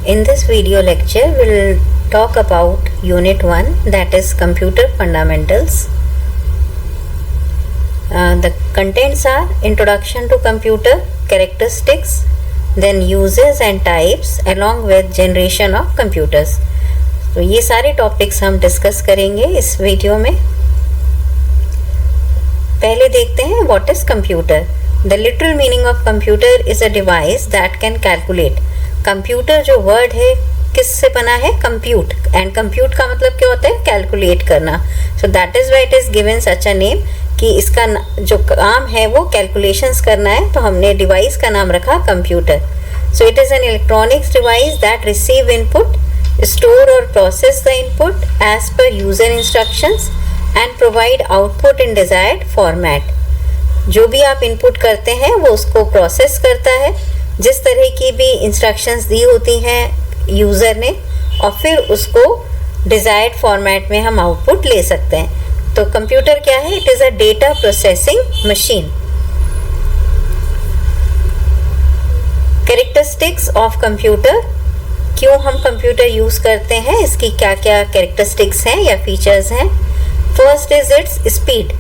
In this video lecture, we'll talk about Unit 1, that is Computer Fundamentals. The contents are Introduction to Computer, Characteristics, then Uses and Types along with Generation of Computers. तो ये सारे topics हम discuss करेंगे इस video में. पहले देखते हैं what is computer. The literal meaning of computer is a device that can calculate. Computer जो वर्ड है किससे बना है? कंप्यूट. एंड कंप्यूट का मतलब क्या होता है? कैलकुलेट करना. So that is why it is given such a name कि इसका जो काम है वो कैलकुलेशंस करना है, तो हमने डिवाइस का नाम रखा computer. So it is an electronics device that receive input, store or process the input as per user instructions and provide output in desired format. जो भी आप इनपुट करते हैं वो उसको प्रोसेस करता है जिस तरह की भी इंस्ट्रक्शंस दी होती हैं यूज़र ने, और फिर उसको डिज़ायर्ड फॉर्मेट में हम आउटपुट ले सकते हैं. तो कंप्यूटर क्या है? It is a data processing machine. Characteristics of computer. क्यों हम कंप्यूटर यूज़ करते हैं, इसकी क्या क्या कैरेक्टरिस्टिक्स हैं या फीचर्स हैं. First is its speed.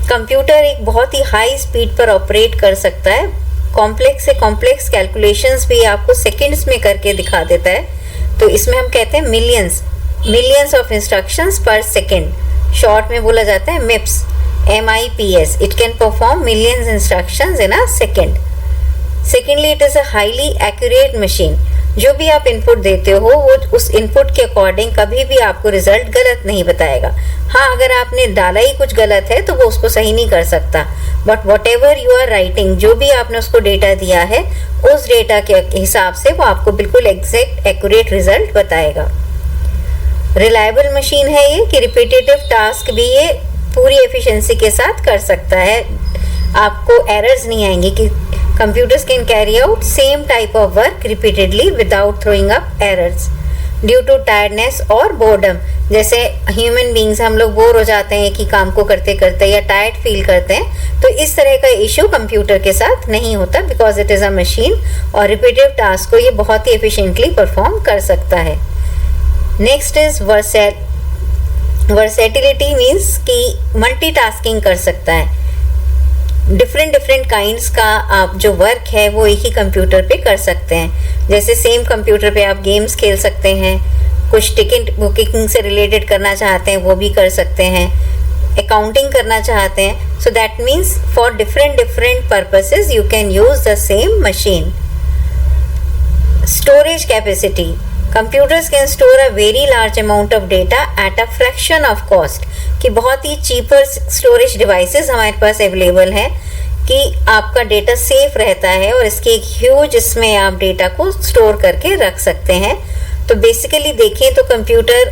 Computer एक बहुत ही हाई स्पीड पर ऑपरेट कर सकता है. कॉम्प्लेक्स से कॉम्प्लेक्स कैलकुलेशंस भी आपको सेकंड्स में करके दिखा देता है. तो इसमें हम कहते हैं मिलियंस ऑफ इंस्ट्रक्शंस पर सेकेंड. शॉर्ट में बोला जाता है MIPS. MIPS. It can perform millions instructions in a second. Secondly, it is a highly accurate machine. जो भी आप इनपुट देते हो वो उस इनपुट के अकॉर्डिंग कभी भी आपको रिजल्ट गलत नहीं बताएगा. हाँ, अगर आपने डाला ही कुछ गलत है तो वो उसको सही नहीं कर सकता. But whatever you are writing, जो भी आपने उसको डेटा दिया है उस डेटा के हिसाब से वो आपको बिल्कुल एग्जैक्ट एक्यूरेट रिजल्ट बताएगा. रिलायबल मशीन है ये कि रिपीटेटिव टास्क भी ये पूरी एफिशिएंसी के साथ कर सकता है. आपको एरर्स नहीं आएंगी कि computers can carry out same type of work repeatedly without throwing up errors due to tiredness और boredom. जैसे ह्यूमन बींग्स हम लोग बोर हो जाते हैं कि काम को करते करते या टायर्ड फील करते हैं, तो इस तरह का इशू कंप्यूटर के साथ नहीं होता because it is a machine और रिपीटेटिव टास्क को ये बहुत ही एफिशिएंटली परफॉर्म कर सकता है. Next is versatility. मीन्स कि मल्टीटास्किंग कर सकता है. डिफरेंट काइंड्स का आप जो वर्क है वो एक ही कंप्यूटर पे कर सकते हैं. जैसे सेम कंप्यूटर पे आप गेम्स खेल सकते हैं, कुछ टिकट बुकिंग से रिलेटेड करना चाहते हैं वो भी कर सकते हैं, अकाउंटिंग करना चाहते हैं. So that means for different purposes you can use the same machine. Storage capacity. Computers can store a very large amount of data at a fraction of cost. कि बहुत ही cheaper storage devices हमारे पास available है कि आपका data safe रहता है और इसकी एक ह्यूज इसमें आप डेटा को स्टोर करके रख सकते हैं. तो बेसिकली देखें तो कंप्यूटर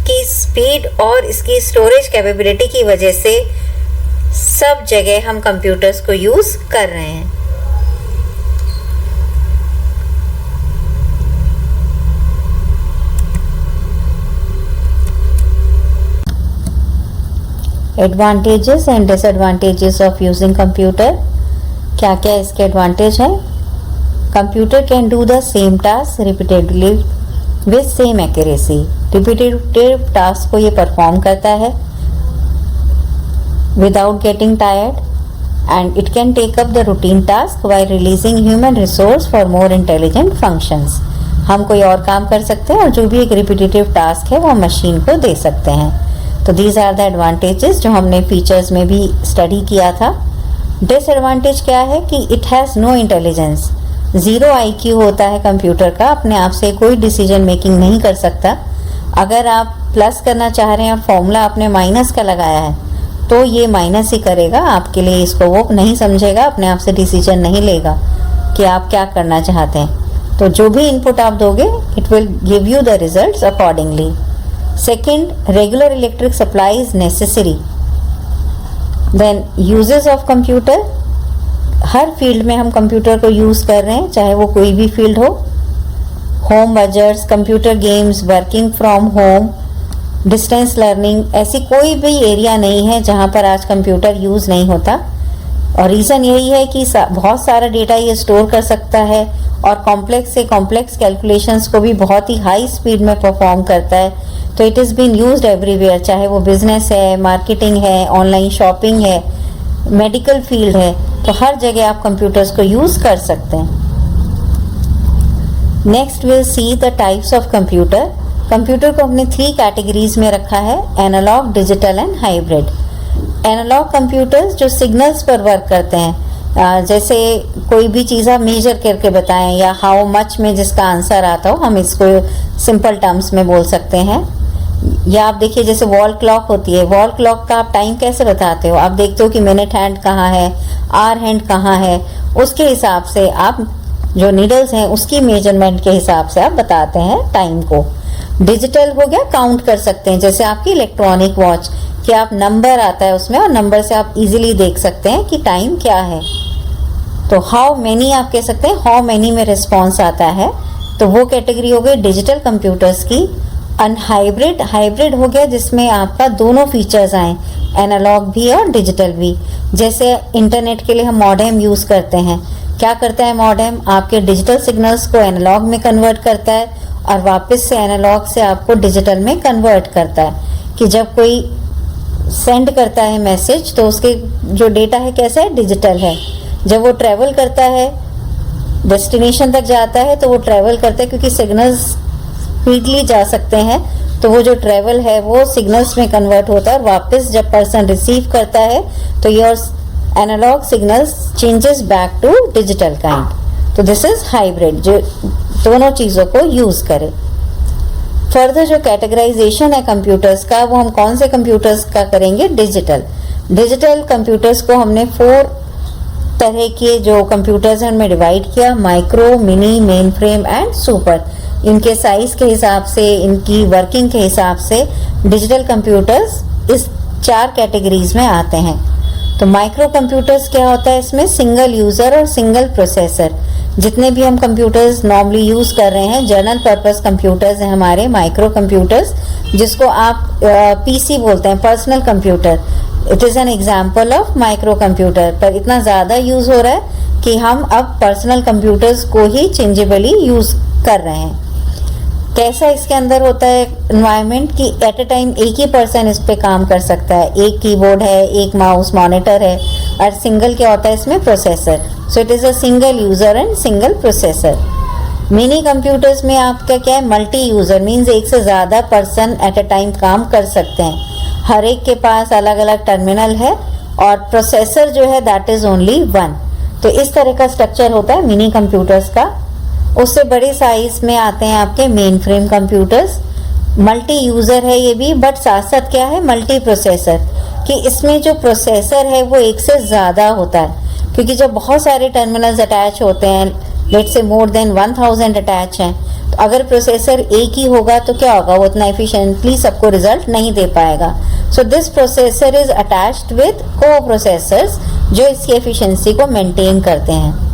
की स्पीड और इसकी स्टोरेज कैपेबिलिटी की वजह से सब जगह हम कंप्यूटर्स को यूज़ कर रहे हैं. Advantages and disadvantages of using computer. क्या क्या इसके एडवांटेज हैं? Computer can do the same task repeatedly with same accuracy. Repetitive task को ये परफॉर्म करता है without getting tired, and it can take up the routine task while releasing human resource for more intelligent functions. हम कोई और काम कर सकते हैं और जो भी एक रिपीटेटिव टास्क है वो मशीन को दे सकते हैं. तो दीज आर द एडवांटेजेस जो हमने फीचर्स में भी स्टडी किया था. डिसएडवांटेज क्या है कि it has no intelligence. Zero IQ होता है कंप्यूटर का, अपने आप से कोई डिसीजन मेकिंग नहीं कर सकता. अगर आप प्लस करना चाह रहे हैं और फॉर्मूला आपने माइनस का लगाया है तो ये माइनस ही करेगा आपके लिए, इसको वो नहीं समझेगा, अपने आप से डिसीजन नहीं लेगा कि आप क्या करना चाहते हैं. तो जो भी इनपुट आप दोगे it will give you the results accordingly. Second, regular electric supply is necessary. Then uses of computer. Her field में हम कंप्यूटर को यूज़ कर रहे हैं, चाहे वो कोई भी फील्ड हो. Home budgets, computer games, working from home, distance learning, ऐसी कोई भी एरिया नहीं है जहाँ पर आज कंप्यूटर यूज़ नहीं होता. और रीज़न यही है कि बहुत सारा डेटा ये स्टोर कर सकता है और कॉम्प्लेक्स से कॉम्प्लेक्स कैलकुलेशंस को भी बहुत ही हाई स्पीड में परफॉर्म करता है। तो it is been used everywhere, चाहे वो बिजनेस है, मार्केटिंग है, ऑनलाइन शॉपिंग है, मेडिकल फील्ड है, तो हर जगह आप कंप्यूटर्स को यूज़ कर सकते हैं। Next will see the types of computer. Computer को हमने 3 कैटेगरीज में रखा है, analog, digital and hybrid. Analog computers जो सिग्नल्स पर वर्क करते हैं, जैसे कोई भी चीज़ आप मेजर करके बताएं या हाउ मच में जिसका आंसर आता हो, हम इसको सिंपल टर्म्स में बोल सकते हैं। या आप देखिए जैसे वॉल क्लॉक होती है, वॉल क्लॉक का आप टाइम कैसे बताते हो, आप देखते हो कि मिनट हैंड कहाँ है, आवर हैंड कहाँ है, उसके हिसाब से आप जो नीडल्स हैं उसकी मेजरमेंट के हिसाब से आप बताते हैं टाइम को। डिजिटल हो गया, काउंट कर सकते हैं, जैसे आपकी इलेक्ट्रॉनिक वॉच कि आप नंबर आता है उसमें और नंबर से आप इजीली देख सकते हैं कि टाइम क्या है। तो हाउ मैनी आप कह सकते हैं, हाउ मैनी में रिस्पॉन्स आता है, तो वो कैटेगरी हो गई डिजिटल कंप्यूटर्स की। हाइब्रिड, हाइब्रिड हो गया जिसमें आपका दोनों फीचर्स आए, एनालॉग भी और डिजिटल भी। जैसे इंटरनेट के लिए हम मॉडेम यूज़ करते हैं, क्या करता है मॉडेम, आपके डिजिटल सिग्नल्स को एनालॉग में कन्वर्ट करता है और वापस से एनालॉग से आपको डिजिटल में कन्वर्ट करता है। कि जब कोई सेंड करता है मैसेज तो उसके जो डेटा है कैसा है, डिजिटल है। जब वो ट्रैवल करता है, डेस्टिनेशन तक जाता है, तो वो ट्रैवल करता है क्योंकि सिग्नल्स स्पीडली जा सकते हैं, तो वो जो ट्रैवल है वो सिग्नल्स में कन्वर्ट होता है और वापस जब पर्सन रिसीव करता है तो your analog signals changes back to digital kind. तो दिस इज हाइब्रिड, जो दोनों चीज़ों को यूज़ करे। फर्दर जो कैटेगराइजेशन है कंप्यूटर्स का, वो हम कौन से कंप्यूटर्स का करेंगे, डिजिटल। डिजिटल कंप्यूटर्स को हमने 4 तरह के जो कंप्यूटर्स हैं उनमें डिवाइड किया, micro, mini, main frame and super. इनके साइज के हिसाब से, इनकी वर्किंग के हिसाब से डिजिटल कंप्यूटर्स इस 4 कैटेगरीज में आते हैं। तो माइक्रो कंप्यूटर्स क्या होता है, इसमें सिंगल यूज़र और सिंगल प्रोसेसर। जितने भी हम कंप्यूटर्स नॉर्मली यूज़ कर रहे हैं, जनरल पर्पस कंप्यूटर्स हैं हमारे माइक्रो कंप्यूटर्स, जिसको आप पीसी बोलते हैं, personal computer. It is an example of micro computer, पर इतना ज़्यादा यूज़ हो रहा है कि हम अब पर्सनल कंप्यूटर्स को ही चेंजेबली यूज़ कर रहे हैं। कैसा इसके अंदर होता है एनवायरनमेंट कि एट अ टाइम एक ही पर्सन इस पे काम कर सकता है, एक कीबोर्ड है, एक माउस मॉनिटर है, और सिंगल क्या होता है इसमें, processor. So it is a single user and single processor. Mini computers में आपका क्या है, मल्टी यूज़र, मीन्स एक से ज़्यादा पर्सन एट अ टाइम काम कर सकते हैं। हर एक के पास अलग अलग टर्मिनल है और प्रोसेसर जो है दैट इज़ ओनली 1। तो इस तरह का स्ट्रक्चर होता है मिनी कंप्यूटर्स का। उससे बड़े साइज में आते हैं आपके main frame computers. Multi user है ये भी, बट साथ साथ क्या है, मल्टी प्रोसेसर, कि इसमें जो प्रोसेसर है वो एक से ज़्यादा होता है, क्योंकि जब बहुत सारे टर्मिनल्स अटैच होते हैं, let's say more than 1000 attach हैं, तो अगर प्रोसेसर एक ही होगा तो क्या होगा, वो उतना एफिशिएंटली सबको रिजल्ट नहीं दे पाएगा। So this processor is attached with coprocessors जो इसकी एफिशिएंसी को मेंटेन करते हैं।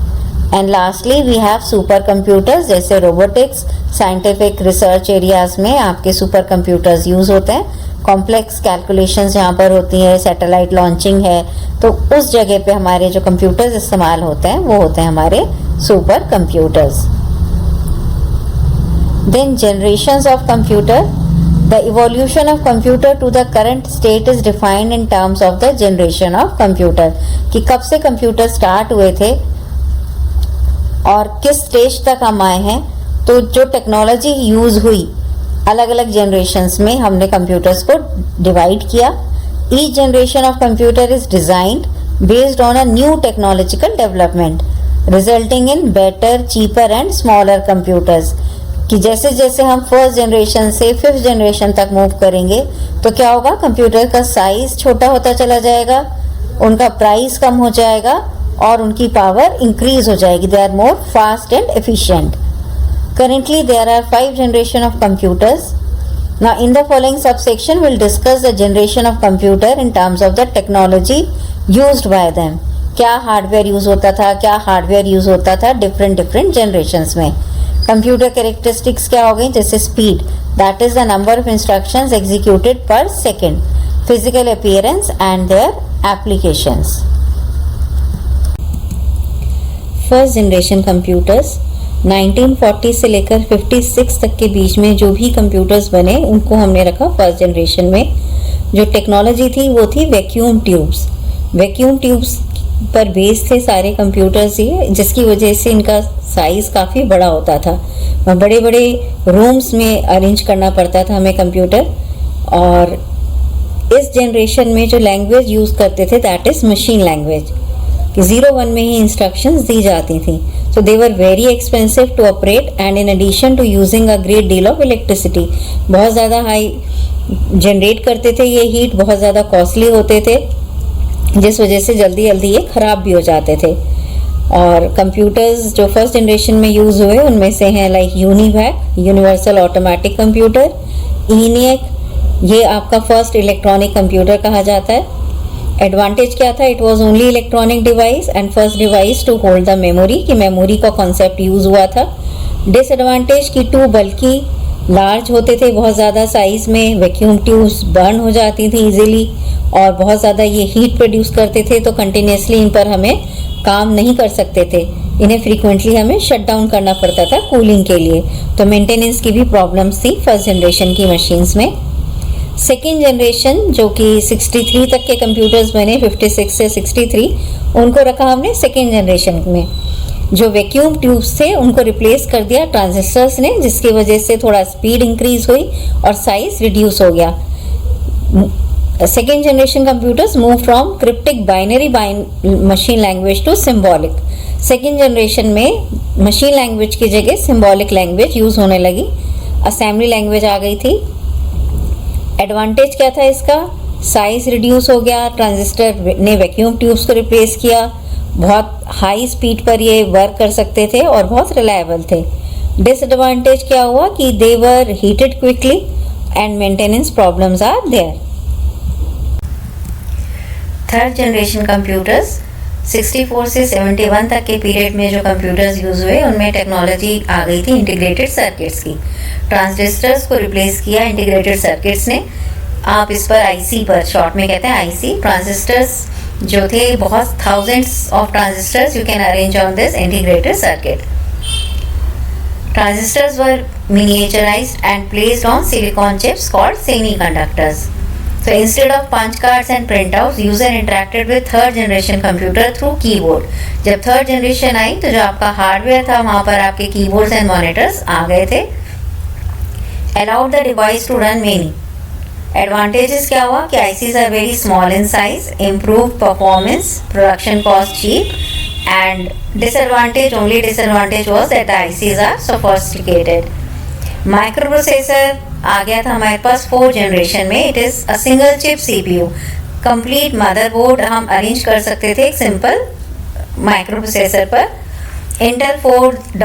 And lastly we have supercomputers, जैसे रोबोटिक्स, साइंटिफिक रिसर्च एरियाज में आपके सुपर कंप्यूटर्स यूज़ होते हैं। कॉम्प्लेक्स कैलकुलेशंस जहाँ पर होती है, सैटेलाइट लॉन्चिंग है, तो उस जगह पे हमारे जो कंप्यूटर्स इस्तेमाल होते हैं वो होते हैं हमारे supercomputers. Then generations of computer, the evolution of computer to the current state is defined in terms of the generation of computer, कि कब से कंप्यूटर स्टार्ट हुए थे और किस स्टेज तक हम आए हैं। तो जो टेक्नोलॉजी यूज़ हुई अलग अलग जनरेशन्स में हमने कंप्यूटर्स को डिवाइड किया। Each generation of computer is designed based on a new technological development resulting in better, cheaper and smaller computers, कि जैसे जैसे हम फर्स्ट जनरेशन से 5th जनरेशन तक मूव करेंगे तो क्या होगा, कंप्यूटर का साइज छोटा होता चला जाएगा, उनका प्राइस कम हो जाएगा और उनकी पावर इंक्रीज हो जाएगी। They are more fast and efficient. Currently, there are 5 generation of computers. Now, in the following subsection, we'll discuss the generation of computer in terms of the technology used by them. क्या hardware use होता था, क्या hardware use होता था different generations में। Computer characteristics क्या हो गई, जैसे speed, that is the number of instructions executed per second. Physical appearance and their applications. First generation computers, 1940 से लेकर 56 तक के बीच में जो भी कंप्यूटर्स बने उनको हमने रखा फर्स्ट जनरेशन में। जो टेक्नोलॉजी थी वो थी वैक्यूम ट्यूब्स। वैक्यूम ट्यूब्स पर बेस थे सारे कंप्यूटर्स ही, जिसकी वजह से इनका साइज़ काफ़ी बड़ा होता था। बड़े बड़े रूम्स में अरेंज करना पड़ता था हमें कंप्यूटर। और इस जनरेशन में जो लैंग्वेज यूज़ करते थे दैट इज़ मशीन लैंग्वेज, कि 0-1 में ही इंस्ट्रक्शंस दी जाती थी। So they were very expensive to operate and in addition to using a great deal of electricity. बहुत ज़्यादा हाई जनरेट करते थे ये हीट, बहुत ज़्यादा कॉस्टली होते थे, जिस वजह से जल्दी जल्दी ये ख़राब भी हो जाते थे। और कंप्यूटर्स जो फर्स्ट जनरेशन में यूज़ हुए उनमें से हैं like UNIVAC, universal automatic computer, ENIAC, ये आपका फर्स्ट इलेक्ट्रॉनिक कंप्यूटर कहा जाता है। एडवांटेज क्या था? It was only electronic device and first device to hold the memory, कि मेमोरी का कॉन्सेप्ट यूज़ हुआ था। डिसएडवांटेज की टू बल्कि लार्ज होते थे बहुत ज़्यादा साइज़ में, वैक्यूम ट्यूब्स बर्न हो जाती थी इजीली, और बहुत ज़्यादा ये हीट प्रोड्यूस करते थे, तो कंटिन्यूसली इन पर हमें काम नहीं कर सकते थे। इन्हें फ्रीक्वेंटली हमें शट डाउन करना पड़ता था कूलिंग के लिए, तो मेंटेनेंस की भी प्रॉब्लम्स थी फर्स्ट जनरेशन की मशीन्स में। सेकेंड जनरेशन जो कि 63 तक के कंप्यूटर्स बने, 56 से 63, उनको रखा हमने सेकेंड जनरेशन में। जो वैक्यूम ट्यूब्स थे उनको रिप्लेस कर दिया ट्रांजिस्टर्स ने, जिसकी वजह से थोड़ा स्पीड इंक्रीज हुई और साइज रिड्यूस हो गया। Second generation computers move from cryptic binary machine language to symbolic. Second generation में मशीन लैंग्वेज की जगह सिम्बॉलिक लैंग्वेज यूज़ होने लगी, असेंबली लैंग्वेज आ गई थी। एडवांटेज क्या था इसका? साइज रिड्यूस हो गया, ट्रांजिस्टर ने वैक्यूम ट्यूब्स को रिप्लेस किया, बहुत हाई स्पीड पर ये वर्क कर सकते थे और बहुत रिलायबल थे। डिसएडवांटेज क्या हुआ कि they were heated quickly and maintenance problems are there. Third generation computers 64 से 71 तक के पीरियड में जो कंप्यूटर्स यूज़ हुए उनमें टेक्नोलॉजी आ गई थी इंटीग्रेटेड सर्किट्स की। ट्रांजिस्टर्स को रिप्लेस किया इंटीग्रेटेड सर्किट्स ने। आप इस पर आईसी पर शॉर्ट में कहते हैं आईसी। ट्रांजिस्टर्स जो थे बहुत thousands of transistors you can arrange on this integrated circuit. Transistors were miniaturized and placed on silicon chips called semiconductors. So instead of punch cards and printouts, user interacted with third generation computer through keyboard. जब third generation आई तो जो आपका hardware था वहाँ पर आपके keyboards and monitors आ गए थे। Allowed the device to run many. Advantages क्या हुआ कि ICs are very small in size, improved performance, production cost cheap, and only disadvantage was that the ICs are sophisticated. Microprocessor आ गया था हमारे पास 4th जनरेशन में। It is a single chip CPU, complete motherboard हम arrange कर सकते थे एक सिंपल माइक्रोप्रोसेसर पर। इंटेल 4